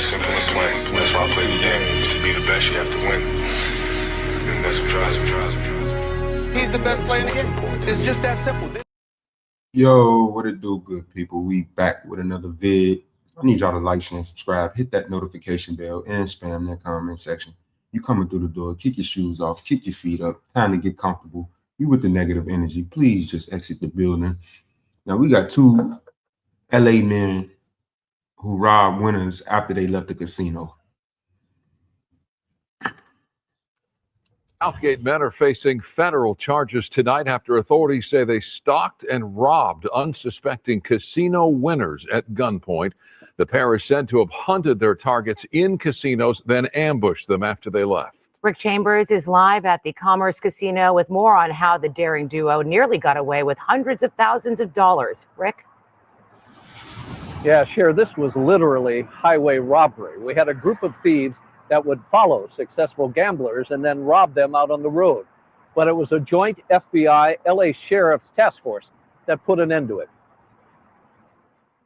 simple as win. That's why I play the game. To be the best, you have to win. And that's what drives me. He's the best player in the game. It's just that simple. Yo, what it do, good people? We back with another vid. I need y'all to like, share, and subscribe. Hit that notification bell and spam that comment section. You coming through the door, kick your shoes off, kick your feet up. Time to get comfortable. You with the negative energy, please just exit the building. Now, we got two LA men who robbed winners after they left the casino. Southgate men are facing federal charges tonight after authorities say they stalked and robbed unsuspecting casino winners at gunpoint. The pair is said to have hunted their targets in casinos, then ambushed them after they left. Rick Chambers is live at the Commerce Casino with more on how the daring duo nearly got away with hundreds of thousands of dollars. Rick? Yeah, Cher, this was literally highway robbery. We had a group of thieves that would follow successful gamblers and then rob them out on the road. But it was a joint FBI LA Sheriff's task force that put an end to it.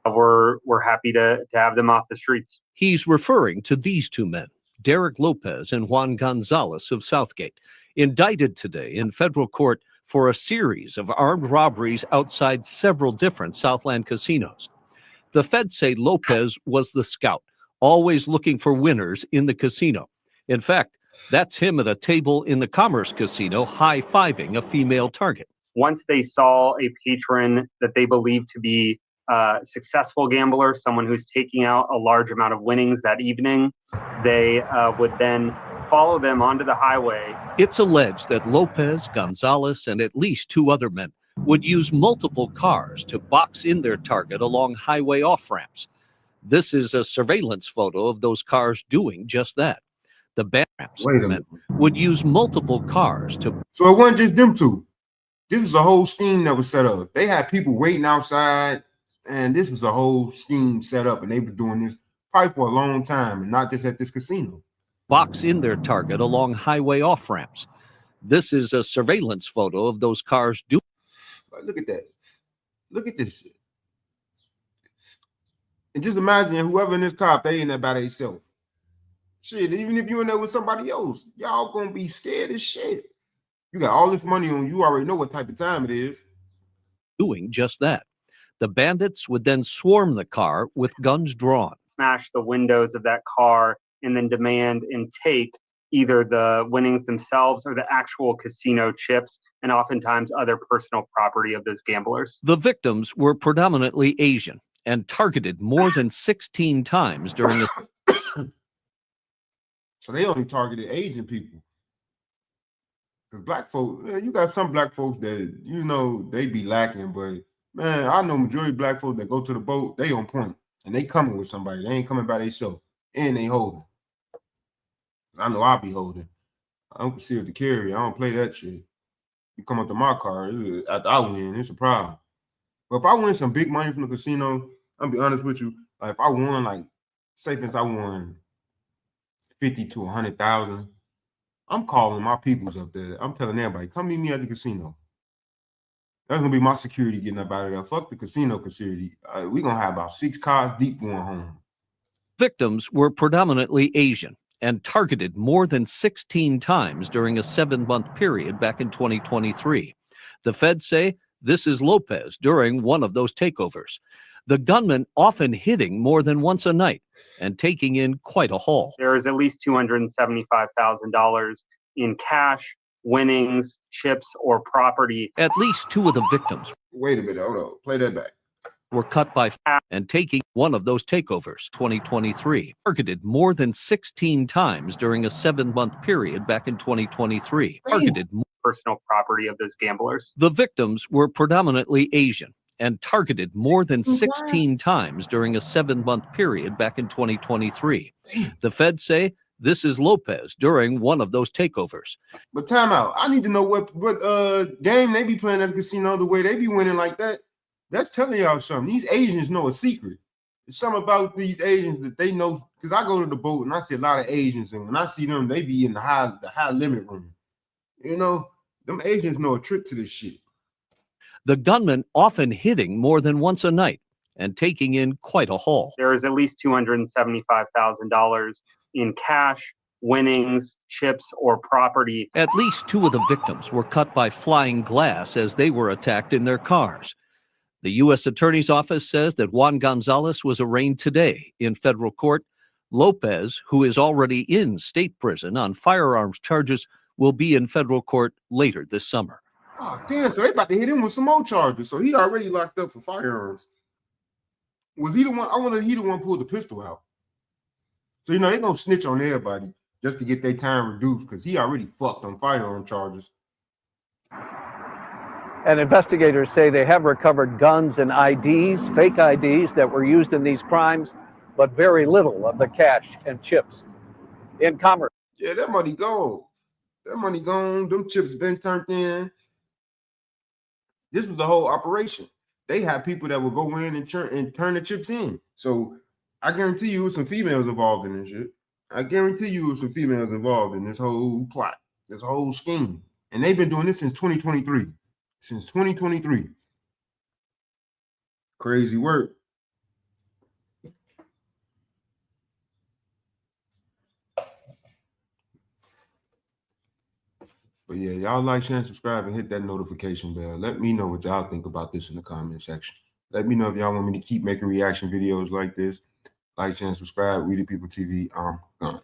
We're happy to have them off the streets. He's referring to these two men, Derek Lopez and Juan Gonzalez of Southgate, indicted today in federal court for a series of armed robberies outside several different Southland casinos. The feds say Lopez was the scout, always looking for winners in the casino. In fact, that's him at a table in the Commerce Casino high-fiving a female target. Once they saw a patron that they believed to be a successful gambler, someone who's taking out a large amount of winnings that evening, they would then follow them onto the highway. It's alleged that Lopez, Gonzalez, and at least two other men would use multiple cars to box in their target along highway off-ramps. This is a surveillance photo of those cars doing just that. The men would use multiple cars to... So it wasn't just them two. This was a whole scheme that was set up. They had people waiting outside, and this was a whole scheme set up, and they were doing this probably for a long time, and not just at this casino. Box in their target along highway off-ramps. This is a surveillance photo of those cars doing... Look at that. Look at this shit. And just imagine whoever in this car, if they in there by themselves. Shit, even if you in there with somebody else, y'all gonna be scared as shit. You got all this money on you, already know what type of time it is. Doing just that. The bandits would then swarm the car with guns drawn. Smash the windows of that car and then demand and take either the winnings themselves or the actual casino chips, and oftentimes other personal property of those gamblers. The victims were predominantly Asian and targeted more than 16 times during the... So they only targeted Asian people. Because black folks, you got some black folks that, you know, they be lacking, but man, I know majority of black folks that go to the boat, they on point. And they coming with somebody. They ain't coming by themselves. And they holding. I know I'll be holding. I don't consider to carry. I don't play that shit. You come up to my car, after I win, it's a problem. But if I win some big money from the casino, I'll be honest with you. Like if I won, like, say since I won 50 to 100,000, I'm calling my peoples up there. I'm telling everybody, come meet me at the casino. That's gonna be my security getting up out of there. Fuck the casino security. We're gonna have about 6 cars deep going home. Victims were predominantly Asian and targeted more than 16 times during a 7-month period back in 2023. The feds say this is Lopez during one of those takeovers. The gunman often hitting more than once a night and taking in quite a haul. There is at least $275,000 in cash, winnings, chips, or property. At least two of the victims. Wait a minute, hold on. Play that back. Were cut by and taking one of those takeovers, 2023, targeted more than 16 times during a 7-month period back in 2023. Targeted personal property of those gamblers. The victims were predominantly Asian and targeted more than 16 times during a 7-month period back in 2023. The feds say this is Lopez during one of those takeovers. But time out. I need to know what game they be playing at the casino, the way they be winning like that. That's telling y'all something. These Asians know a secret. There's something about these Asians that they know, because I go to the boat and I see a lot of Asians, and when I see them, they be in the high limit room. You know, them Asians know a trick to this shit. The gunman often hitting more than once a night and taking in quite a haul. There is at least $275,000 in cash, winnings, chips, or property. At least 2 of the victims were cut by flying glass as they were attacked in their cars. The U.S. Attorney's Office says that Juan Gonzalez was arraigned today in federal court. Lopez, who is already in state prison on firearms charges, will be in federal court later this summer. Oh, damn, so they about to hit him with some more charges. So he already locked up for firearms. Was he the one? I wonder if he the one pulled the pistol out. So, you know, they gonna snitch on everybody just to get their time reduced because he already fucked on firearm charges. And investigators say they have recovered guns and IDs, fake IDs that were used in these crimes, but very little of the cash and chips. In Commerce. Yeah, that money gone. That money gone. Them chips been turned in. This was the whole operation. They had people that would go in and turn the chips in. So I guarantee you some females involved in this shit. I guarantee you some females involved in this whole plot, this whole scheme. And they've been doing this since 2023. Since 2023. Crazy work. But yeah, y'all like, share, and subscribe, and hit that notification bell. Let me know what y'all think about this in the comment section. Let me know if y'all want me to keep making reaction videos like this. Like, share, and subscribe. We the People TV. I'm gone.